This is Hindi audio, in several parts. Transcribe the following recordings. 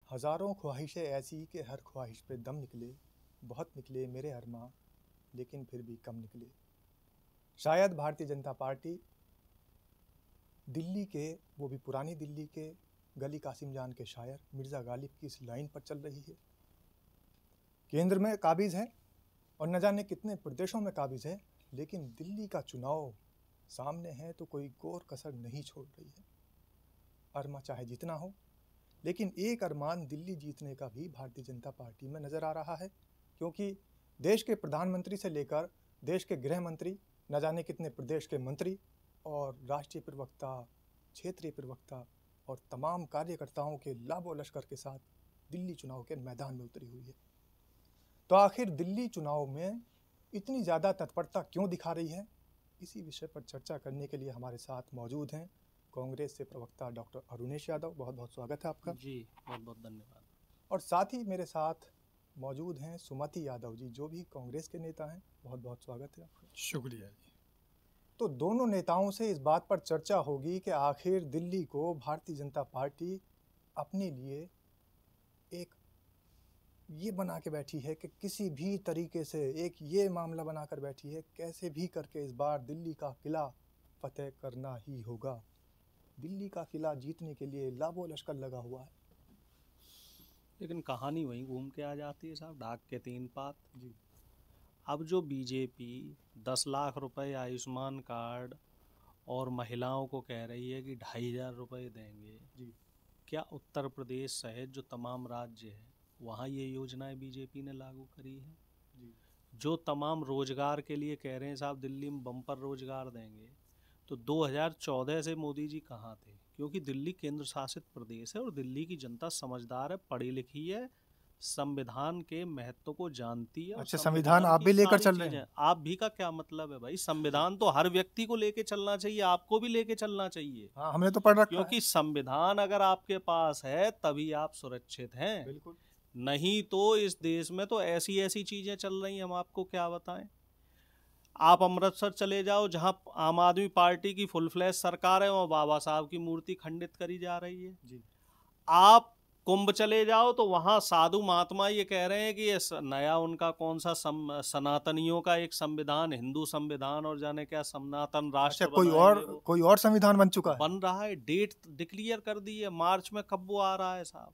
हज़ारों ख्वाहिशें ऐसी कि हर ख्वाहिश पे दम निकले, बहुत निकले मेरे अरमां लेकिन फिर भी कम निकले। शायद भारतीय जनता पार्टी दिल्ली के, वो भी पुरानी दिल्ली के गली कासिम जान के शायर मिर्ज़ा गालिब की इस लाइन पर चल रही है। केंद्र में काबिज़ है और न जाने कितने प्रदेशों में काबिज़ है, लेकिन दिल्ली का चुनाव सामने है तो कोई कोर कसर नहीं छोड़ रही है। अरमा चाहे जितना हो, लेकिन एक अरमान दिल्ली जीतने का भी भारतीय जनता पार्टी में नज़र आ रहा है, क्योंकि देश के प्रधानमंत्री से लेकर देश के गृह मंत्री, न जाने कितने प्रदेश के मंत्री और राष्ट्रीय प्रवक्ता, क्षेत्रीय प्रवक्ता और तमाम कार्यकर्ताओं के लाबो लश्कर के साथ दिल्ली चुनाव के मैदान में उतरी हुई है। तो आखिर दिल्ली चुनाव में इतनी ज़्यादा तत्परता क्यों दिखा रही है, इसी विषय पर चर्चा करने के लिए हमारे साथ मौजूद हैं कांग्रेस से प्रवक्ता डॉक्टर अरुणेश यादव। बहुत बहुत स्वागत है आपका। जी, बहुत बहुत धन्यवाद। और साथ ही मेरे साथ मौजूद हैं सुमति यादव जी, जो भी कांग्रेस के नेता हैं। बहुत बहुत स्वागत है आपका। शुक्रिया जी। तो दोनों नेताओं से इस बात पर चर्चा होगी कि आखिर दिल्ली को भारतीय जनता पार्टी अपने लिए एक ये बना के बैठी है कि किसी भी तरीके से एक ये मामला बनाकर बैठी है, कैसे भी करके इस बार दिल्ली का किला फतेह करना ही होगा। दिल्ली का किला जीतने के लिए लाबो लश्कर लगा हुआ है। लेकिन कहानी वहीं घूम के आ जाती है साहब, डाक के तीन पात जी। अब जो बीजेपी 10 लाख रुपए आयुष्मान कार्ड और महिलाओं को कह रही है कि 2,500 रुपये देंगे जी। क्या उत्तर प्रदेश सहित जो तमाम राज्य है वहाँ ये योजनाएं बीजेपी ने लागू करी है? जी। जो तमाम रोजगार के लिए कह रहे हैं साहब दिल्ली में बम्पर रोजगार देंगे, तो 2014 से मोदी जी कहाँ थे? क्योंकि दिल्ली केंद्र शासित प्रदेश है और दिल्ली की जनता समझदार है, पढ़ी लिखी है, संविधान के महत्व को जानती है। अच्छा, संविधान आप भी लेकर चल रहे हैं? आप भी का क्या मतलब है भाई? संविधान तो हर व्यक्ति को लेके चलना चाहिए, आपको भी लेके चलना चाहिए। हाँ, हमने तो पढ़ रखा है। क्योंकि संविधान अगर आपके पास है तभी आप सुरक्षित हैं। बिल्कुल। नहीं तो इस देश में तो ऐसी ऐसी चीजें चल रही हैं, हम आपको क्या बताएं। आप अमृतसर चले जाओ, जहां आम आदमी पार्टी की फुल फ्लैश सरकार है, वहां बाबा साहब की मूर्ति खंडित करी जा रही है। जी। आप कुंभ चले जाओ तो वहां साधु महात्मा ये कह रहे हैं कि ये नया उनका कौन सा सनातनियों का एक संविधान, हिंदू संविधान और जाने क्या सनातन राष्ट्र। अच्छा, कोई और संविधान बन चुका है? बन रहा है, डेट डिक्लेयर कर दी है, मार्च में कब वो आ रहा है साहब।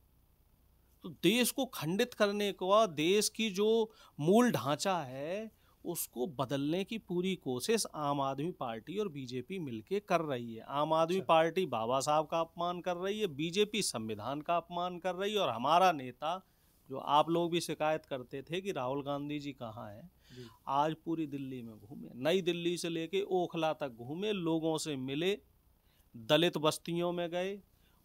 तो देश को खंडित करने को, देश की जो मूल ढांचा है उसको बदलने की पूरी कोशिश आम आदमी पार्टी और बीजेपी मिलके कर रही है। आम आदमी पार्टी बाबा साहब का अपमान कर रही है, बीजेपी संविधान का अपमान कर रही है। और हमारा नेता, जो आप लोग भी शिकायत करते थे कि राहुल गांधी जी कहाँ हैं, आज पूरी दिल्ली में घूमे, नई दिल्ली से लेके ओखला तक घूमे, लोगों से मिले, दलित बस्तियों में गए,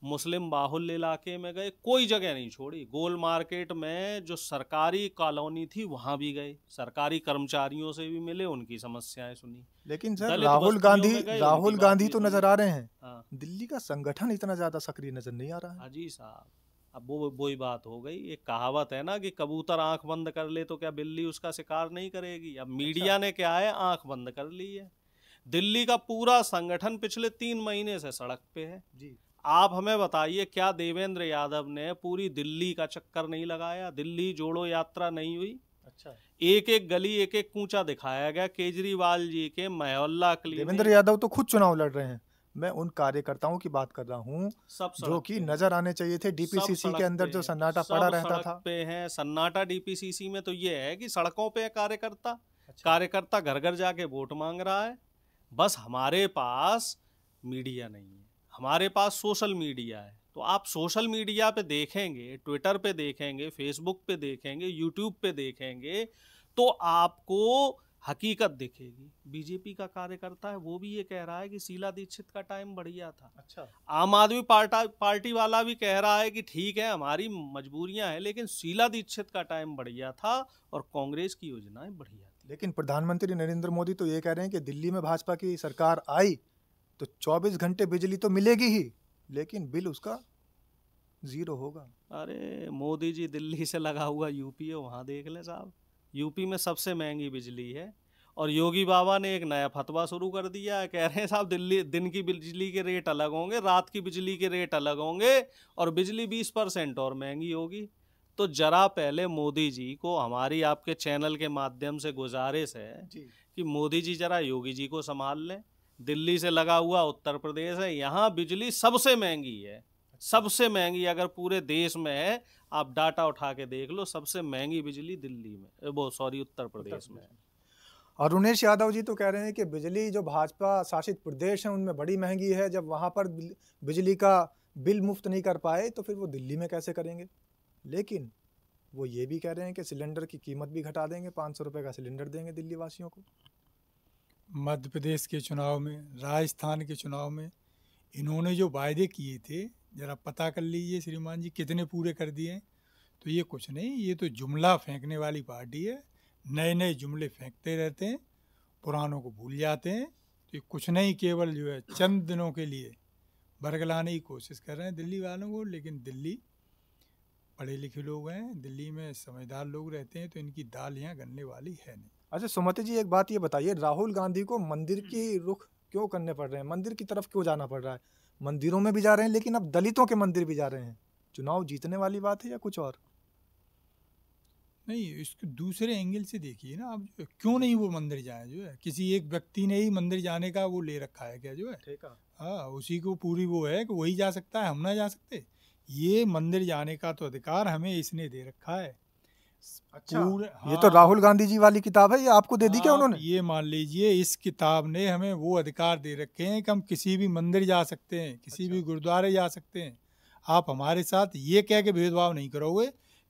मुस्लिम बाहुल्य इलाके में गए, कोई जगह नहीं छोड़ी। गोल मार्केट में जो सरकारी कॉलोनी थी वहां भी गए, सरकारी कर्मचारियों से भी मिले, उनकी समस्याएं सुनी। लेकिन सर राहुल गांधी तो नजर आ रहे हैं। हाँ। दिल्ली का संगठन इतना ज्यादा सक्रिय नजर नहीं आ रहा है। हाजी साहब, अब वो ही बात हो गई। एक कहावत है ना कि कबूतर आंख बंद कर ले तो क्या बिल्ली उसका शिकार नहीं करेगी। अब मीडिया ने क्या है, आंख बंद कर ली है। दिल्ली का पूरा संगठन पिछले 3 महीने से सड़क पे है जी। आप हमें बताइए, क्या देवेंद्र यादव ने पूरी दिल्ली का चक्कर नहीं लगाया? दिल्ली जोड़ो यात्रा नहीं हुई? अच्छा, एक एक गली, एक एक कूचा दिखाया गया। केजरीवाल जी के मोहल्ला क्लिनिक। देवेंद्र यादव तो खुद चुनाव लड़ रहे हैं। मैं उन कार्यकर्ताओं की बात कर रहा हूँ जो कि नजर आने चाहिए थे। डीपीसीसी के अंदर जो सन्नाटा पड़ा रहता था, पे है सन्नाटा। डीपीसीसी में तो ये है कि सड़कों पे कार्यकर्ता, कार्यकर्ता घर घर जाके वोट मांग रहा है। बस हमारे पास मीडिया नहीं है, हमारे पास सोशल मीडिया है। तो आप सोशल मीडिया पे देखेंगे, ट्विटर पे देखेंगे, फेसबुक पे देखेंगे, यूट्यूब पे देखेंगे, तो आपको हकीकत दिखेगी। बीजेपी का कार्यकर्ता है, वो भी ये कह रहा है कि शीला दीक्षित का टाइम बढ़िया था। अच्छा, आम आदमी पार्टी वाला भी कह रहा है कि ठीक है हमारी मजबूरियां हैं, लेकिन शीला दीक्षित का टाइम बढ़िया था और कांग्रेस की योजनाएं बढ़िया थी। लेकिन प्रधानमंत्री नरेंद्र मोदी तो ये कह रहे हैं कि दिल्ली में भाजपा की सरकार आई तो 24 घंटे बिजली तो मिलेगी ही, लेकिन बिल उसका 0 होगा। अरे मोदी जी दिल्ली से लगा हुआ यूपी है, वहाँ देख लें साहब। यूपी में सबसे महंगी बिजली है और योगी बाबा ने एक नया फतवा शुरू कर दिया है, कह रहे हैं साहब दिल्ली दिन की बिजली के रेट अलग होंगे, रात की बिजली के रेट अलग होंगे और बिजली 20% और महंगी होगी। तो जरा पहले मोदी जी को हमारी आपके चैनल के माध्यम से गुजारिश है कि मोदी जी जरा योगी जी को संभाल लें। दिल्ली से लगा हुआ उत्तर प्रदेश है, यहाँ बिजली सबसे महंगी है, सबसे महंगी। अगर पूरे देश में है, आप डाटा उठा के देख लो, सबसे महंगी बिजली दिल्ली में, उत्तर प्रदेश में है। और उमेश यादव जी तो कह रहे हैं कि बिजली जो भाजपा शासित प्रदेश हैं उनमें बड़ी महंगी है, जब वहाँ पर बिजली का बिल मुफ्त नहीं कर पाए तो फिर वो दिल्ली में कैसे करेंगे। लेकिन वो ये भी कह रहे हैं कि सिलेंडर की कीमत भी घटा देंगे, 500 रुपये का सिलेंडर देंगे दिल्ली वासियों को। मध्य प्रदेश के चुनाव में, राजस्थान के चुनाव में इन्होंने जो वायदे किए थे, ज़रा पता कर लीजिए श्रीमान जी कितने पूरे कर दिए हैं। तो ये कुछ नहीं, ये तो जुमला फेंकने वाली पार्टी है, नए नए जुमले फेंकते रहते हैं, पुरानों को भूल जाते हैं। तो ये कुछ नहीं, केवल जो है चंद दिनों के लिए बरगलाने की कोशिश कर रहे हैं दिल्ली वालों को। लेकिन दिल्ली पढ़े लिखे लोग हैं, दिल्ली में समझदार लोग रहते हैं, तो इनकी दाल यहाँ गलने वाली है नहीं। अच्छा सुमति जी, एक बात ये बताइए, राहुल गांधी को मंदिर की रुख क्यों करने पड़ रहे हैं, मंदिर की तरफ क्यों जाना पड़ रहा है? मंदिरों में भी जा रहे हैं, लेकिन अब दलितों के मंदिर भी जा रहे हैं। चुनाव जीतने वाली बात है या कुछ और? नहीं, इसको दूसरे एंगल से देखिए ना आप, जो क्यों नहीं वो मंदिर जाए, जो है किसी एक व्यक्ति ने ही मंदिर जाने का वो ले रखा है क्या, जो है ठीक है, हाँ, उसी को पूरी वो है कि वही जा सकता है, हम ना जा सकते। ये मंदिर जाने का तो अधिकार हमें इसने दे रखा है। अच्छा, हाँ, ये तो राहुल गांधी जी वाली किताब है, ये आपको दे दी क्या उन्होंने? ये मान लीजिए इस किताब ने हमें वो अधिकार दे रखे हैं कि हम किसी भी मंदिर जा सकते हैं, किसी भी गुरुद्वारे जा सकते हैं। आप हमारे साथ ये कह के भेदभाव नहीं करोगे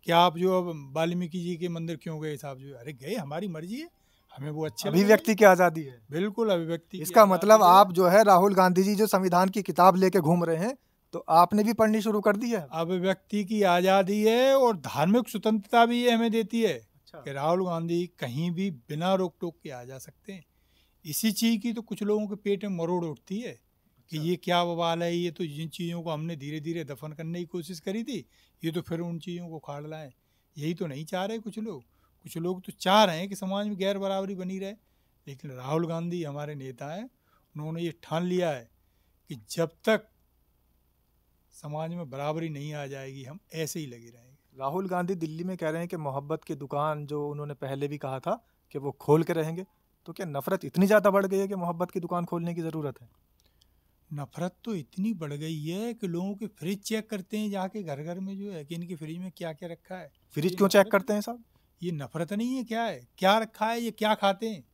कि आप जो अब वाल्मीकि जी के मंदिर क्यों गए साहब, जो अरे गए, हमारी मर्जी है, हमें वो अच्छे अभिव्यक्ति की आज़ादी है। बिल्कुल अभिव्यक्ति। इसका मतलब आप जो है राहुल गांधी जी जो संविधान की किताब लेके घूम रहे हैं, तो आपने भी पढ़नी शुरू कर दी है। अभिव्यक्ति की आज़ादी है और धार्मिक स्वतंत्रता भी ये हमें देती है। अच्छा। कि राहुल गांधी कहीं भी बिना रोक टोक के आ जा सकते हैं। इसी चीज़ की तो कुछ लोगों के पेट में मरोड़ उठती है कि ये क्या बवाल है, ये तो जिन चीज़ों को हमने धीरे धीरे दफन करने की कोशिश करी थी, ये तो फिर उन चीज़ों को खाड़ लाएं। यही तो नहीं चाह रहे कुछ लोग। कुछ लोग तो चाह रहे हैं कि समाज में गैर बराबरी बनी रहे, लेकिन राहुल गांधी हमारे नेता हैं, उन्होंने ये ठान लिया है कि जब तक समाज में बराबरी नहीं आ जाएगी हम ऐसे ही लगे रहेंगे। राहुल गांधी दिल्ली में कह रहे हैं कि मोहब्बत की दुकान, जो उन्होंने पहले भी कहा था कि वो खोल के रहेंगे, तो क्या नफरत इतनी ज़्यादा बढ़ गई है कि मोहब्बत की दुकान खोलने की ज़रूरत है? नफरत तो इतनी बढ़ गई है कि लोगों के फ्रिज चेक करते हैं जाके घर घर में, जो है कि इनके फ्रिज में क्या क्या रखा है। फ्रिज क्यों चेक करते हैं साहब? ये नफरत नहीं है, क्या है, क्या रखा है, ये क्या खाते हैं,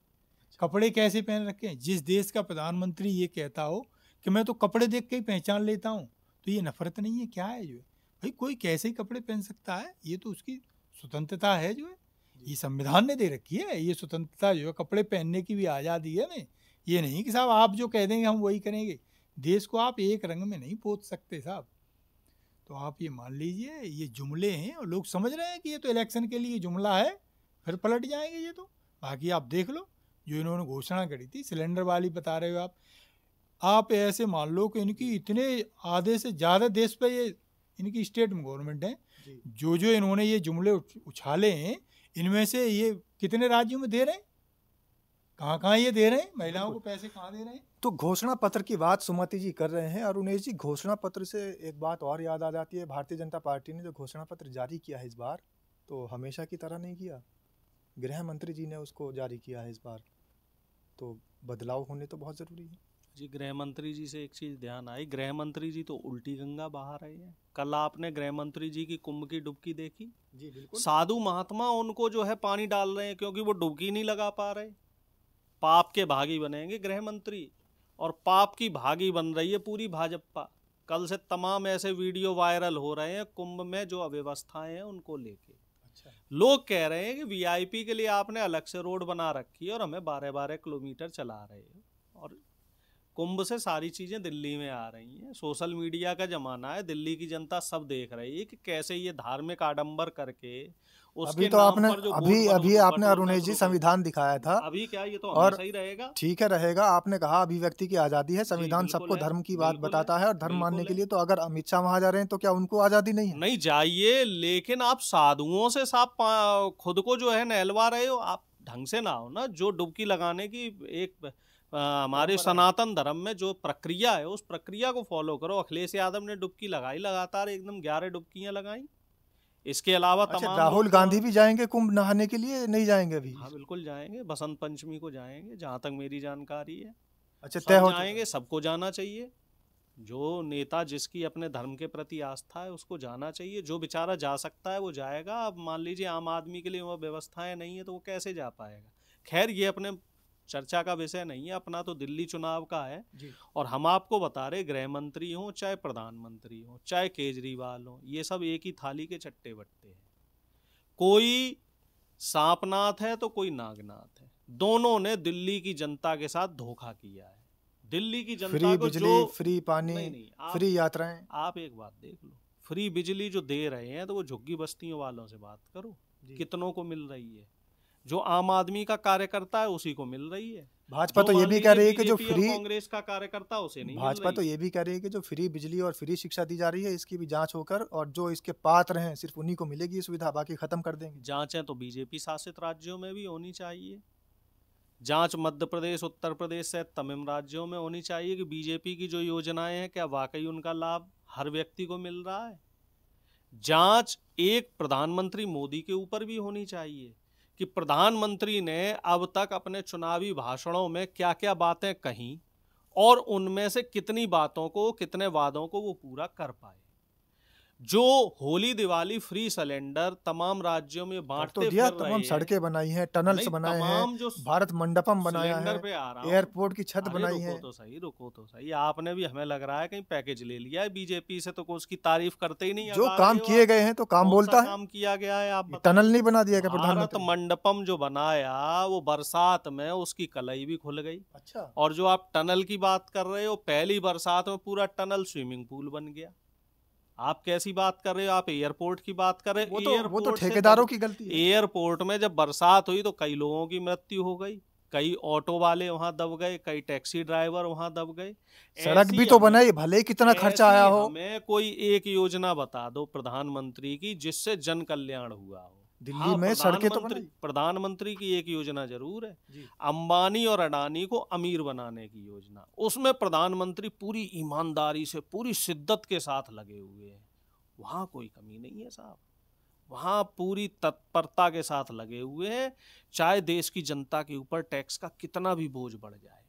कपड़े कैसे पहन रखे हैं। जिस देश का प्रधानमंत्री ये कहता हो कि मैं तो कपड़े देख के ही पहचान लेता हूँ, तो ये नफरत नहीं है, क्या है? जो है भाई कोई कैसे ही कपड़े पहन सकता है, ये तो उसकी स्वतंत्रता है, जो है ये संविधान ने दे रखी है। ये स्वतंत्रता जो है, कपड़े पहनने की भी आज़ादी है हमें। ये नहीं कि साहब आप जो कह देंगे हम वही करेंगे। देश को आप एक रंग में नहीं पोत सकते साहब। तो आप ये मान लीजिए ये जुमले हैं और लोग समझ रहे हैं कि ये तो इलेक्शन के लिए जुमला है, फिर पलट जाएंगे ये तो। बाकी आप देख लो जो इन्होंने घोषणा करी थी, सिलेंडर वाली बता रहे हो आप ऐसे मान लो कि इनकी इतने आधे से ज़्यादा देश पे ये इनकी स्टेट में गवर्नमेंट है, जो जो इन्होंने ये जुमले उछाले हैं, इनमें से ये कितने राज्यों में दे रहे हैं, कहाँ कहाँ ये दे रहे हैं, महिलाओं को पैसे कहाँ दे रहे हैं। तो घोषणा पत्र की बात सुमति जी कर रहे हैं, और उमेश जी घोषणा पत्र से एक बात और याद आ जाती है, भारतीय जनता पार्टी ने जो घोषणा पत्र जारी किया है इस बार, तो हमेशा की तरह नहीं किया, गृह मंत्री जी ने उसको जारी किया है इस बार, तो बदलाव होने तो बहुत ज़रूरी है जी। गृह मंत्री जी से एक चीज़ ध्यान आई, गृह मंत्री जी तो उल्टी गंगा बहा रहे हैं। कल आपने गृह मंत्री जी की कुंभ की डुबकी देखी? जी बिल्कुल। साधु महात्मा उनको जो है पानी डाल रहे हैं क्योंकि वो डुबकी नहीं लगा पा रहे। पाप के भागी बनेंगे गृह मंत्री, और पाप की भागी बन रही है पूरी भाजपा। कल से तमाम ऐसे वीडियो वायरल हो रहे हैं कुंभ में जो अव्यवस्थाएं हैं उनको लेके। अच्छा। लोग कह रहे हैं कि वीआईपी के लिए आपने अलग से रोड बना रखी है और हमें 12-12 किलोमीटर चला रहे हैं, और कुंभ से सारी चीज़ें दिल्ली में आ रही हैं। सोशल मीडिया का ज़माना है, दिल्ली की जनता सब देख रही है कि कैसे ये धार्मिक आडंबर करके उसके अभी तो नाम आपने पर जो अभी आपने अरुणेश जी संविधान दिखाया था, अभी क्या ये तो और हमेशा ही रहेगा। ठीक है रहेगा। आपने कहा अभिव्यक्ति की आज़ादी है, संविधान सबको धर्म की बात बताता है और धर्म मानने के लिए, तो अगर अमित शाह वहाँ जा रहे हैं तो क्या उनको आज़ादी नहीं है? नहीं जाइए, लेकिन आप साधुओं से साफ खुद को जो है नहलवा रहे हो। आप ढंग से ना हो ना, जो डुबकी लगाने की एक हमारे परंपरा है। सनातन धर्म में जो प्रक्रिया है उस प्रक्रिया को फॉलो करो। अखिलेश यादव ने डुबकी लगाई, लगातार एकदम 11 डुबकियां लगाई। इसके अलावा अच्छा, तमाम राहुल लोग गांधी भी जाएंगे कुंभ नहाने के लिए? नहीं जाएंगे अभी? हाँ बिल्कुल जाएंगे, बसंत पंचमी को जाएंगे जहां तक मेरी जानकारी है। अच्छा, तय सब हो चुका जाएंगे, है। सबको जाना चाहिए। जो नेता जिसकी अपने धर्म के प्रति आस्था है उसको जाना चाहिए। जो बेचारा जा सकता है वो जाएगा। अब मान लीजिए आम आदमी के लिए वह व्यवस्थाएं नहीं है तो वो कैसे जा पाएगा। खैर ये अपने चर्चा का विषय नहीं है, अपना तो दिल्ली चुनाव का है। जी। और हम आपको बता रहे, गृह मंत्री हो चाहे प्रधानमंत्री हो चाहे केजरीवाल हो, ये सब एक ही थाली के चट्टे बट्टे हैं। कोई सांपनाथ है तो कोई नागनाथ है। दोनों ने दिल्ली की जनता के साथ धोखा किया है। दिल्ली की जनता फ्री को बिजली, जो फ्री पानी, नहीं, फ्री यात्राएं। आप एक बात देख लो, फ्री बिजली जो दे रहे हैं तो वो झुग्गी बस्तियों वालों से बात करो, कितनों को मिल रही है। जो आम आदमी का कार्यकर्ता है उसी को मिल रही है। भाजपा जो तो ये मान भी कह लीजिए रही है कि जो बीजेपी और फ्री, कांग्रेस का कार्यकर्ता उसे नहीं मिल भाजपा तो रही। ये भी कह रही है कि जो फ्री बिजली और फ्री शिक्षा दी जा रही है इसकी भी जांच होकर और जो इसके पात्र हैं सिर्फ उन्हीं को मिलेगी ये सुविधा, बाकी खत्म कर देंगे। जांचें तो बीजेपी शासित राज्यों में भी होनी चाहिए। जांच मध्य प्रदेश, उत्तर प्रदेश से तमाम राज्यों में होनी चाहिए कि बीजेपी की जो योजनाएं हैं क्या वाकई उनका लाभ हर व्यक्ति को मिल रहा है। जांच एक प्रधानमंत्री मोदी के ऊपर भी होनी चाहिए कि प्रधानमंत्री ने अब तक अपने चुनावी भाषणों में क्या क्या बातें कहीं और उनमें से कितनी बातों को, कितने वादों को वो पूरा कर पाए। जो होली दिवाली फ्री सिलेंडर तमाम राज्यों में कर बांटते तो दिया, फिर तमाम रहे हैं। सड़कें बनाई हैं, टनल्स नहीं, बनाए तमाम हैं, जो भारत मंडपम बनाया सिलेंडर है, पे आ रहा हूं। एयरपोर्ट की छत अरे बनाई है। रुको तो सही, आपने भी हमें लग रहा है कहीं पैकेज ले लिया है बीजेपी से, तो उसकी तारीफ करते ही नहीं। जो अगा काम रहे हो किए आप। गए हैं तो काम कौन सा बोलता है। काम किया गया है आप ये बताइए। टनल नहीं बना दिया क्या भारत प्रधानमंत्री ने? मंडपम जो बनाया वो बरसात में उसकी कलई भी खुल गई। अच्छा, और जो आप टनल की बात कर रहे हो, पहली बरसात में पूरा टनल स्विमिंग पूल बन गया। आप कैसी बात कर रहे हो? आप एयरपोर्ट की बात कर रहे हो। वो तो एयरपोर्ट से ठेकेदारों की गलती है। एयरपोर्ट में जब बरसात हुई तो कई लोगों की मृत्यु हो गई, कई ऑटो वाले वहां दब गए, कई टैक्सी ड्राइवर वहां दब गए। सड़क ऐसी भी तो हमें- बनाई, भले ही कितना खर्चा आया हो। हमें कोई एक योजना बता दो प्रधानमंत्री की जिससे जन कल्याण हुआ हो। दिल्ली हाँ, में सड़कें तो बनाई। प्रधानमंत्री की एक योजना जरूर है, जी। अंबानी और अडानी को अमीर बनाने की योजना। उसमें प्रधानमंत्री पूरी ईमानदारी से, पूरी शिद्दत के साथ लगे हुए हैं। वहां कोई कमी नहीं है साहब, वहां पूरी तत्परता के साथ लगे हुए हैं, चाहे देश की जनता के ऊपर टैक्स का कितना भी बोझ बढ़ जाए।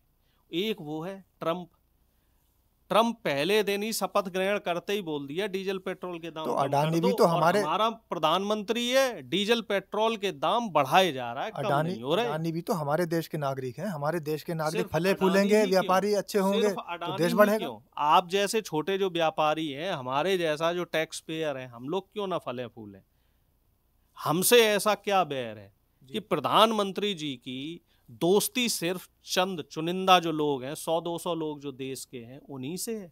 एक वो है ट्रंप पहले दिन ही शपथ ग्रहण करते ही बोल दिया डीजल पेट्रोल के दाम तो कम कर अडानी दो, भी तो और हमारे, हमारा प्रधानमंत्री है डीजल पेट्रोल के दाम बढ़ाए जा रहा है, कम अडानी नहीं हो रहे। अडानी भी तो हमारे देश के नागरिक हैं। हमारे देश के नागरिक सिर्फ फले अडानी फूलेंगे, ही व्यापारी क्यों? अच्छे होंगे सिर्फ तो अडानी देश ही बढ़ेगा। क्यों? आप जैसे छोटे जो व्यापारी हैं, हमारे जैसा जो टैक्स पेयर है, हम लोग क्यों ना फले फूलें? हमसे ऐसा क्या बैर है कि प्रधानमंत्री जी की दोस्ती सिर्फ चंद चुनिंदा जो लोग हैं, 100-200 लोग जो देश के हैं, उन्हीं से है।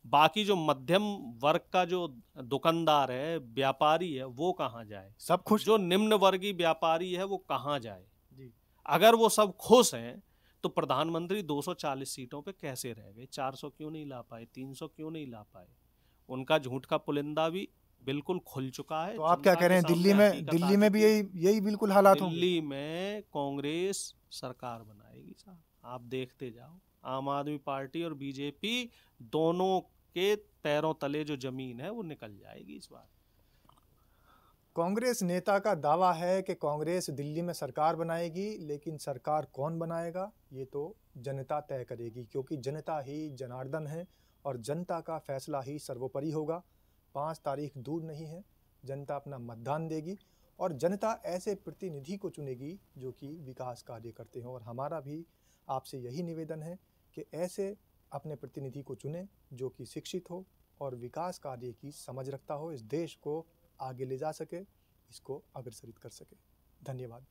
बाकी जो मध्यम वर्ग का जो दुकानदार है, व्यापारी है, वो कहाँ जाए? सब खुश। जो निम्न वर्गीय व्यापारी है वो कहाँ जाए? जी। अगर वो सब खुश हैं तो प्रधानमंत्री 240 सीटों पे कैसे रह गए? 400 क्यों नहीं ला पाए? 300 क्यों नहीं ला पाए? उनका झूठ का पुलिंदा भी बिल्कुल खुल चुका है। तो आप क्या कह रहे हैं, दिल्ली में भी यही बिल्कुल हालात होंगे? दिल्ली में कांग्रेस सरकार बनाएगी साहब, आप देखते जाओ। आम आदमी पार्टी और बीजेपी दोनों के पैरों तले जो जमीन है वो निकल जाएगी इस बार। कांग्रेस नेता का दावा है कि कांग्रेस दिल्ली में सरकार बनाएगी, लेकिन सरकार कौन बनाएगा ये तो जनता तय करेगी, क्योंकि जनता ही जनार्दन है और जनता का फैसला ही सर्वोपरि होगा। 5 तारीख दूर नहीं है, जनता अपना मतदान देगी और जनता ऐसे प्रतिनिधि को चुनेगी जो कि विकास कार्य करते हों। और हमारा भी आपसे यही निवेदन है कि ऐसे अपने प्रतिनिधि को चुनें जो कि शिक्षित हो और विकास कार्य की समझ रखता हो, इस देश को आगे ले जा सके, इसको अग्रसरित कर सके। धन्यवाद।